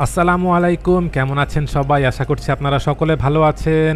আসসালামু আলাইকুম, কেমন আছেন সবাই? আশা করছি আপনারা সকলে ভালো আছেন।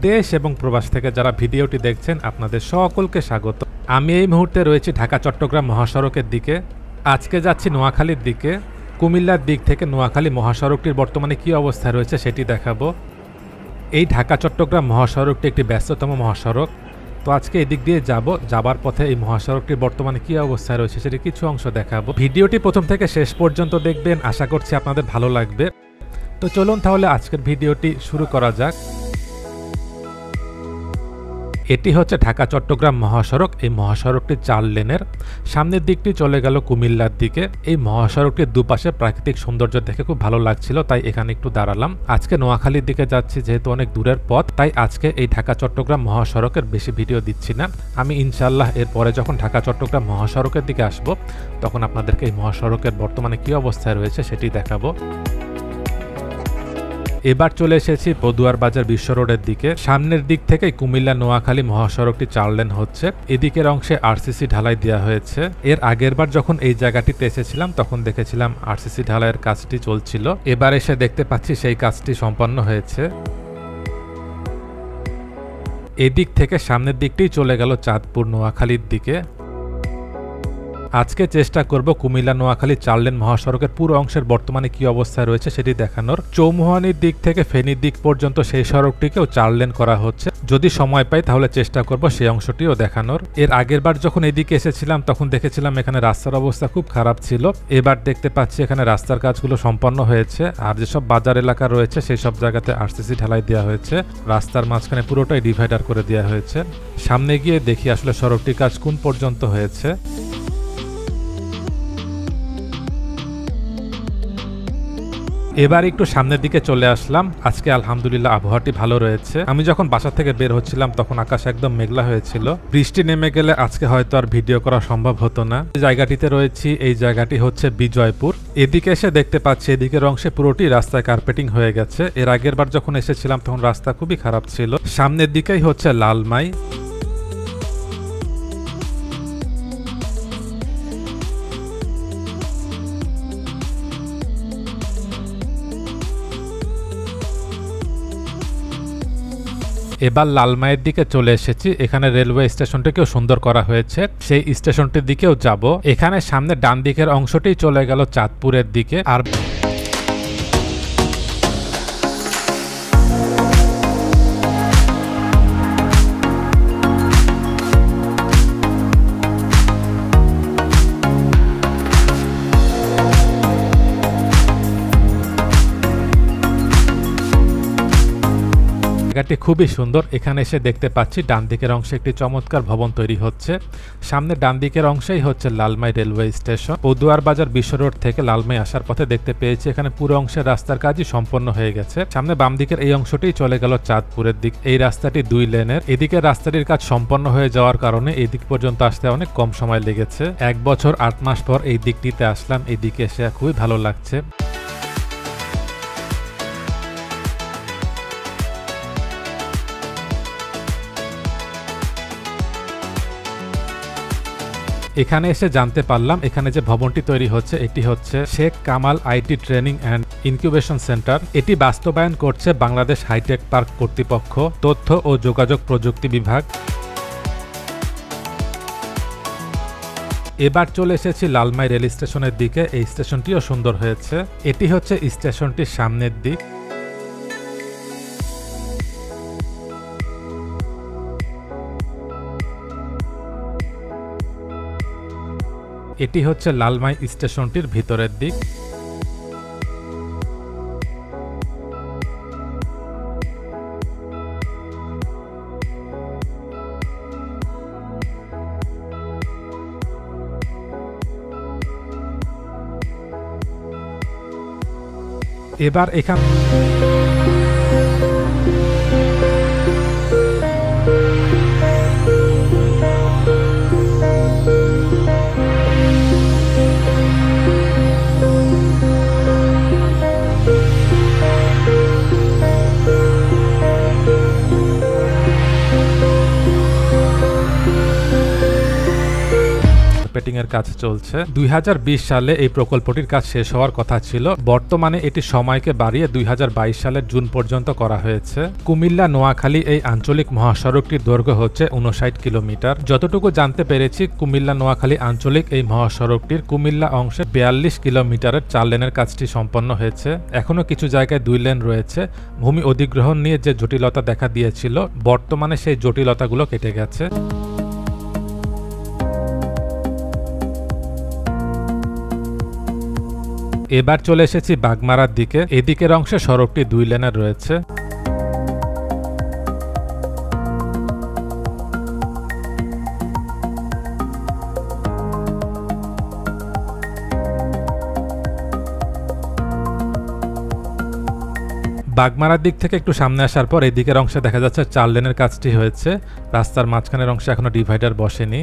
দেশ এবং প্রবাস থেকে যারা ভিডিওটি দেখছেন আপনাদের সকলকে স্বাগত। আমি এই মুহূর্তে রয়েছি ঢাকা চট্টগ্রাম মহাসড়কের দিকে। আজকে যাচ্ছি নোয়াখালীর দিকে। কুমিল্লার দিক থেকে নোয়াখালী মহাসড়কটির বর্তমানে কী অবস্থায় রয়েছে সেটি দেখাবো। এই ঢাকা চট্টগ্রাম মহাসড়কটি একটি ব্যস্ততম মহাসড়ক। তো আজকে এদিক দিয়ে যাবার পথে এই মহাসড়কটির বর্তমানে কী অবস্থায় রয়েছে সেটি কিছু অংশ দেখাবো। ভিডিওটি প্রথম থেকে শেষ পর্যন্ত দেখবেন, আশা করছি আপনাদের ভালো লাগবে। তো চলুন তাহলে আজকের ভিডিওটি শুরু করা যাক। এটি হচ্ছে ঢাকা চট্টগ্রাম মহাসড়ক। এই মহাসড়কটি 4 লেনের। সামনের দিকটি চলে গেল কুমিল্লার দিকে। এই মহাসড়কটির দুপাশে প্রাকৃতিক সৌন্দর্য দেখে খুব ভালো লাগছিল, তাই এখানে একটু দাঁড়ালাম। আজকে নোয়াখালীর দিকে যাচ্ছি, যেহেতু অনেক দূরের পথ, তাই আজকে এই ঢাকা চট্টগ্রাম মহাসড়কের বেশি ভিডিও দিচ্ছি না। আমি ইনশাআল্লাহ এরপরে যখন ঢাকা চট্টগ্রাম মহাসড়কের দিকে আসব তখন আপনাদেরকে এই মহাসড়কের বর্তমানে কী অবস্থায় রয়েছে সেটি দেখাবো। এবার চলে এসেছি পদুয়ার বাজার বিশ্ব রোডের দিকে। সামনের দিক থেকে কুমিল্লা নোয়াখালী মহাসড়কটি 4 লেন হচ্ছে। এদিকের অংশে আরসিসি ঢালাই দেওয়া হয়েছে। এর আগের বার যখন এই জায়গাটিতে এসেছিলাম তখন দেখেছিলাম আরসিসি ঢালাইয়ের কাজটি চলছিল। এবার এসে দেখতে পাচ্ছি সেই কাজটি সম্পন্ন হয়েছে। এদিক থেকে সামনের দিকটি চলে গেল চাঁদপুর নোয়াখালীর দিকে। আজকে চেষ্টা করব কুমিল্লা নোয়াখালী 4 লেন মহাসড়কের পুরো অংশের বর্তমানে কি অবস্থায় রয়েছে সেটি দেখানোর। চৌমুহনীর দিক থেকে ফেনীর দিক পর্যন্ত সেই সড়কটিকেও 4 লেন করা হচ্ছে। যদি সময় পাই তাহলে চেষ্টা করব সেই অংশটিও দেখানোর। এর আগের বার যখন এদিকে এসেছিলাম তখন দেখেছিলাম এখানে রাস্তার অবস্থা খুব খারাপ ছিল। এবার দেখতে পাচ্ছি এখানে রাস্তার কাজগুলো সম্পন্ন হয়েছে। আর যেসব বাজার এলাকা রয়েছে সেই সব জায়গাতে আরসিসি ঢালাই দেওয়া হয়েছে। রাস্তার মাঝখানে পুরোটাই ডিভাইডার করে দেওয়া হয়েছে। সামনে গিয়ে দেখি আসলে সড়কটির কাজ কোন পর্যন্ত হয়েছে। এবার একটু সামনের দিকে চলে আসলাম। আজকে আলহামদুলিল্লাহ আবহাওয়াটি ভালো রয়েছে। আমি যখন বাসা থেকে বের হচ্ছিলাম তখন আকাশ একদম মেঘলা হয়েছিল। বৃষ্টি নেমে গেলে আজকে হয়তো আর ভিডিও করা সম্ভব হতো না। জায়গাটিতে রয়েছি, এই জায়গাটি হচ্ছে বিজয়পুর। এদিকে এসে দেখতে পাচ্ছি এদিকের অংশে পুরোটি রাস্তায় কার্পেটিং হয়ে গেছে। এর আগের বার যখন এসেছিলাম তখন রাস্তা খুবই খারাপ ছিল। সামনের দিকেই হচ্ছে লালমাই। এবার লালমাইয়ের দিকে চলে এসেছি। এখানে রেলওয়ে স্টেশনটিকেও সুন্দর করা হয়েছে, সেই স্টেশনটির দিকেও যাব। এখানে সামনে ডান দিকের অংশটি চলে গেল চাঁদপুরের দিকে। আর জায়গাটি খুবই সুন্দর। এখানে এসে দেখতে পাচ্ছি ডান দিকের অংশে একটি চমৎকার ভবন তৈরি হচ্ছে। সামনে ডান দিকের অংশেই হচ্ছে লালমাই রেলওয়ে স্টেশন। পদুয়ার বাজার বিশ্ব রোড থেকে লালমাই আসার পথে দেখতে পেয়েছি এখানে পুরো অংশের রাস্তার কাজই সম্পন্ন হয়ে গেছে। সামনে বাম দিকের এই অংশটি চলে গেল চাঁদপুরের দিক। এই রাস্তাটি 2 লেনের। এদিকে রাস্তাটির কাজ সম্পন্ন হয়ে যাওয়ার কারণে এই দিক পর্যন্ত আসতে অনেক কম সময় লেগেছে। 1 বছর 8 মাস পর এই দিকটিতে আসলাম। এই দিকে এসে খুবই ভালো লাগছে। এখানে এসে জানতে পারলাম এখানে যে ভবনটি তৈরি হচ্ছে এটি হচ্ছে Sheikh Kamal IT training and incubation centre. এটি বাস্তবায়ন করছে বাংলাদেশ হাইটেক পার্ক কর্তৃপক্ষ, তথ্য ও যোগাযোগ প্রযুক্তি বিভাগ। এবার চলে এসেছি লালমাই রেল স্টেশনের দিকে। এই স্টেশনটিও সুন্দর হয়েছে। এটি হচ্ছে স্টেশনটির সামনের দিক। এটি হচ্ছে লালমাই স্টেশনটির ভিতরের দিক। এবার এখান কাটিং এর কাজ চলছে। 2020 সালে এই প্রকল্পটির কাজ শেষ হওয়ার কথা ছিল, বর্তমানে এটি সময়কে বাড়িয়ে 2022 সালের জুন পর্যন্ত করা হয়েছে। কুমিল্লা নোয়াখালী এই আঞ্চলিক মহাসড়কটির দৈর্ঘ্য হচ্ছে 59 কিলোমিটার। যতটুকু জানতে পেরেছি, কুমিল্লা নোয়াখালী আঞ্চলিক এই মহাসড়কটির কুমিল্লা অংশে 42 কিলোমিটারের 4 লেনের কাজটি সম্পন্ন হয়েছে। এখনো কিছু জায়গায় 2 লেন রয়েছে। ভূমি অধিগ্রহণ নিয়ে যে জটিলতা দেখা দিয়েছিল, বর্তমানে সেই জটিলতাগুলো কেটে গেছে। এবার চলে এসেছি বাগমারার দিকে। এদিকের অংশে সড়কটি 2 লেনের রয়েছে। বাগমারার দিক থেকে একটু সামনে আসার পর এই দিকের অংশে দেখা যাচ্ছে 4 লেনের কাজটি হয়েছে। রাস্তার মাঝখানের অংশে এখনো ডিভাইডার বসেনি।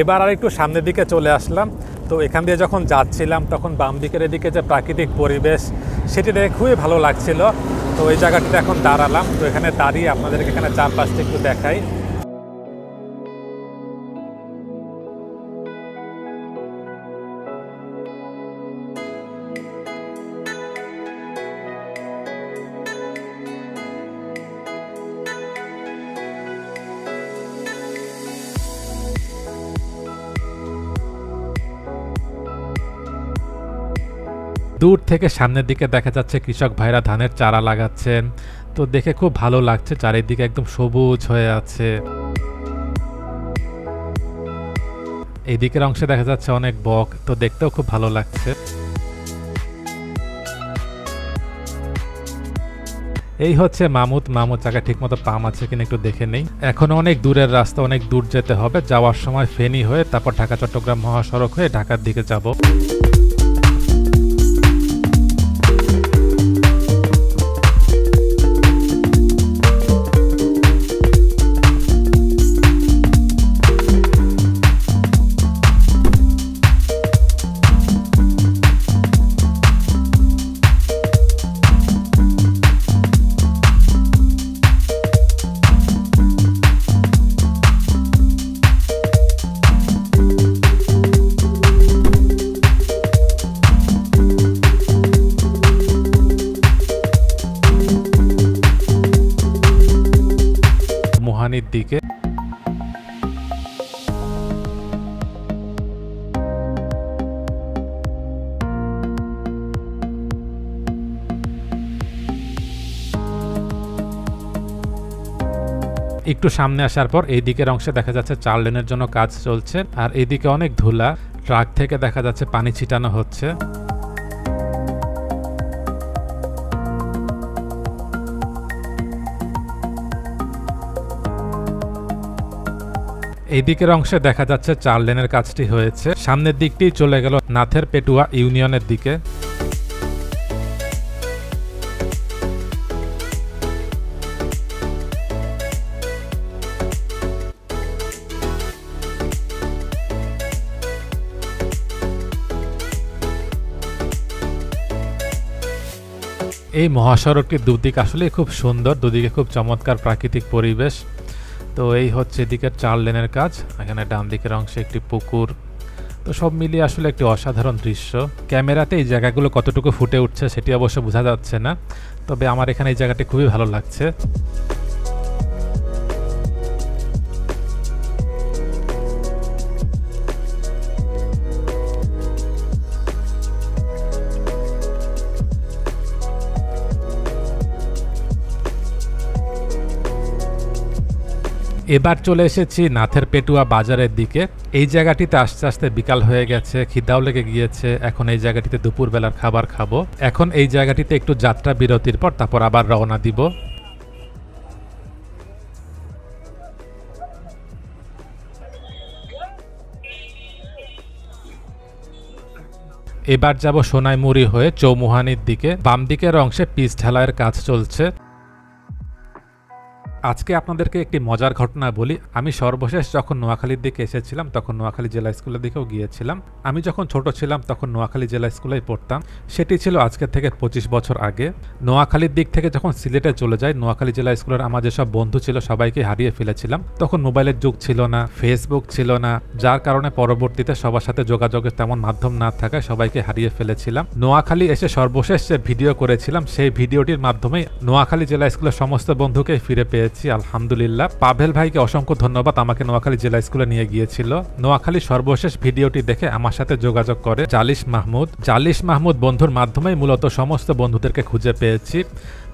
এবার আর একটু সামনের দিকে চলে আসলাম। তো এখান দিয়ে যখন যাচ্ছিলাম তখন বাম দিকের এদিকে যে প্রাকৃতিক পরিবেশ, সেটি দেখে খুবই ভালো লাগছিল। তো ওই জায়গাটিতে এখন দাঁড়ালাম। তো এখানে দাঁড়িয়ে আপনাদেরকে এখানে চারপাশটা একটু দেখাই। দূর থেকে সামনের দিকে দেখা যাচ্ছে কৃষক ভাইরা ধানের চারা লাগাচ্ছেন। তো দেখে খুব ভালো লাগছে, চারিদিকে একদম সবুজ হয়ে আছে। এই দিকের অংশে দেখা যাচ্ছে অনেক বক, তো দেখতেও খুব ভালো লাগছে। এই হচ্ছে মামুদ জায়গা ঠিক মতো পাম আছে কিনা একটু দেখে নেই। এখনো অনেক দূরের রাস্তা, অনেক দূর যেতে হবে। যাওয়ার সময় ফেনী হয়ে তারপর ঢাকা চট্টগ্রাম মহাসড়ক হয়ে ঢাকার দিকে যাব। দিকে একটু সামনে আসার পর এই দিকের অংশে দেখা যাচ্ছে 4 লেনের জন্য কাজ চলছে। আর এইদিকে অনেক ধুলা, ট্রাক থেকে দেখা যাচ্ছে পানি ছিটানো হচ্ছে। এই দিকের অংশে দেখা যাচ্ছে 4 লেনের কাজটি হয়েছে। সামনের দিকটি চলে গেল নাথের পেটুয়া ইউনিয়নের দিকে। এই মহাসড়কটির দুদিক আসলে খুব সুন্দর, দুদিকে খুব চমৎকার প্রাকৃতিক পরিবেশ। তো এই হচ্ছে এদিকের 4 লেনের কাজ। এখানে ডান দিকের অংশে একটি পুকুর। তো সব মিলিয়ে আসলে একটি অসাধারণ দৃশ্য। ক্যামেরাতে এই জায়গাগুলো কতটুকু ফুটে উঠছে সেটি অবশ্য বোঝা যাচ্ছে না, তবে আমার এখানে এই জায়গাটি খুবই ভালো লাগছে। এবার চলে এসেছি নাথের পেটুয়া বাজারের দিকে। এই জায়গাটিতে আস্তে আস্তে বিকাল হয়ে গেছে, খিদাও লেগে গিয়েছে। এখন এই জায়গাটিতে দুপুরবেলার খাবার খাবো। এখন এই জায়গাটিতে একটু যাত্রা বিরতির পর তারপর আবার রওনা দিব। এবার যাব সোনাইমুড়ি হয়ে চৌমুহানির দিকে। বাম দিকের অংশে পিচ ঢালাইয়ের কাজ চলছে। আজকে আপনাদেরকে একটি মজার ঘটনা বলি। আমি সর্বশেষ যখন নোয়াখালীর দিকে এসেছিলাম তখন নোয়াখালী জেলা স্কুলের দিকেও গিয়েছিলাম। আমি যখন ছোট ছিলাম তখন নোয়াখালী জেলা স্কুলেই পড়তাম। সেটি ছিল আজকের থেকে 25 বছর আগে। নোয়াখালীর দিক থেকে যখন সিলেটে চলে যাই, নোয়াখালী জেলা স্কুলের আমার যেসব বন্ধু ছিল সবাইকে হারিয়ে ফেলেছিলাম। তখন মোবাইলের যুগ ছিল না, ফেসবুক ছিল না, যার কারণে পরবর্তীতে সবার সাথে যোগাযোগের তেমন মাধ্যম না থাকায় সবাইকে হারিয়ে ফেলেছিলাম। নোয়াখালী এসে সর্বশেষ যে ভিডিও করেছিলাম সেই ভিডিওটির মাধ্যমে নোয়াখালী জেলা স্কুলের সমস্ত বন্ধুকে ফিরে পেয়েছি, আলহামদুলিল্লাহ। পাভেল ভাইকে অসংখ্য ধন্যবাদ, আমাকে নোয়াখালী জেলা স্কুলে নিয়ে গিয়েছিল। নোয়াখালী সর্বশেষ ভিডিওটি দেখে আমার সাথে যোগাযোগ করে জালিশ মাহমুদ বন্ধুর মাধ্যমেই মূলত সমস্ত বন্ধুদেরকে খুঁজে পেয়েছি।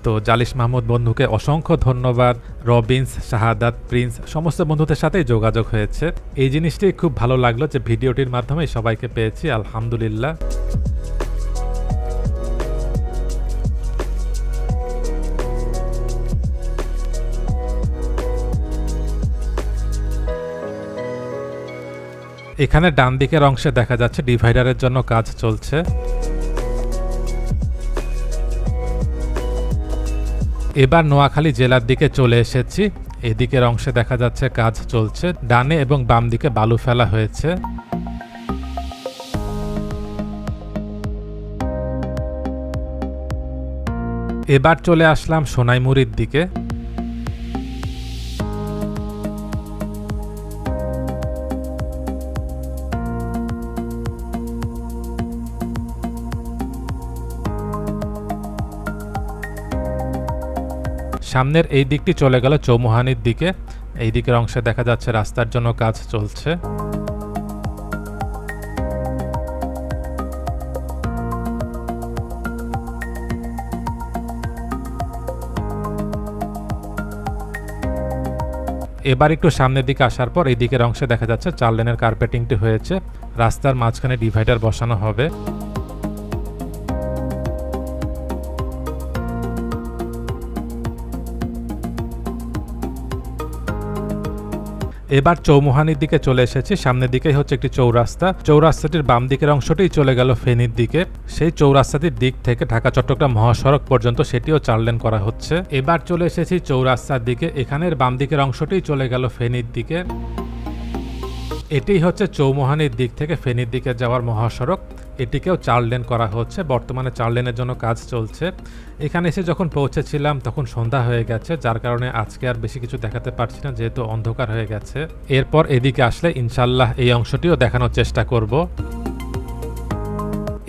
তো জালিশ মাহমুদ বন্ধুকে অসংখ্য ধন্যবাদ। রবিন্স, শাহাদাত, প্রিন্স সমস্ত বন্ধুদের সাথেই যোগাযোগ হয়েছে। এই জিনিসটি খুব ভালো লাগলো যে ভিডিওটির মাধ্যমেই সবাইকে পেয়েছি, আলহামদুলিল্লাহ। এখানে ডান দিকের অংশে দেখা যাচ্ছে ডিভাইডারের জন্য কাজ চলছে। এবার নোয়াখালী জেলার দিকে চলে এসেছি। এদিকের অংশে দেখা যাচ্ছে কাজ চলছে। ডানে এবং বাম দিকে বালু ফেলা হয়েছে। এবার চলে আসলাম সোনাইমুড়ির দিকে। সামনের এই দিকটি চলে গেল চৌমুহানির দিকে। এই দিকের অংশে দেখা যাচ্ছে রাস্তার জন্য কাজ চলছে। এবার একটু সামনের দিকে আসার পর এই দিকের অংশে দেখা যাচ্ছে 4 লেনের কার্পেটিংটি হয়েছে। রাস্তার মাঝখানে ডিভাইডার বসানো হবে। এবার চৌমুহানির দিকে চলে এসেছি। সামনের দিকেই হচ্ছে একটি চৌরাস্তা। চৌরাস্তাটির বাম দিকের অংশটি চলে গেল ফেনীর দিকে। সেই চৌরাস্তাটির দিক থেকে ঢাকা চট্টগ্রাম মহাসড়ক পর্যন্ত সেটিও 4 লেন করা হচ্ছে। এবার চলে এসেছি চৌরাস্তার দিকে। এখানের বাম দিকের অংশটি চলে গেল ফেনীর দিকে। এটি হচ্ছে চৌমুহানির দিক থেকে ফেনীর দিকে যাওয়ার মহাসড়ক। এটিকেও 4 লেন করা হচ্ছে। বর্তমানে 4 লেনের জন্য কাজ চলছে। এখানে এসে যখন পৌঁছেছিলাম তখন সন্ধ্যা হয়ে গেছে, যার কারণে আজকে আর বেশি কিছু দেখাতে পারছি না, যেহেতু অন্ধকার হয়ে গেছে। এরপর এদিকে আসলে ইনশাল্লাহ এই অংশটিও দেখানোর চেষ্টা করব।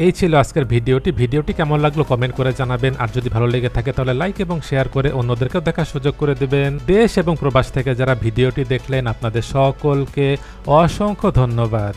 এই ছিল আজকের ভিডিওটি কেমন লাগলো কমেন্ট করে জানাবেন। আর যদি ভালো লেগে থাকে তাহলে লাইক এবং শেয়ার করে অন্যদেরকেও দেখার সুযোগ করে দিবেন। দেশ এবং প্রবাস থেকে যারা ভিডিওটি দেখলেন আপনাদের সকলকে অসংখ্য ধন্যবাদ।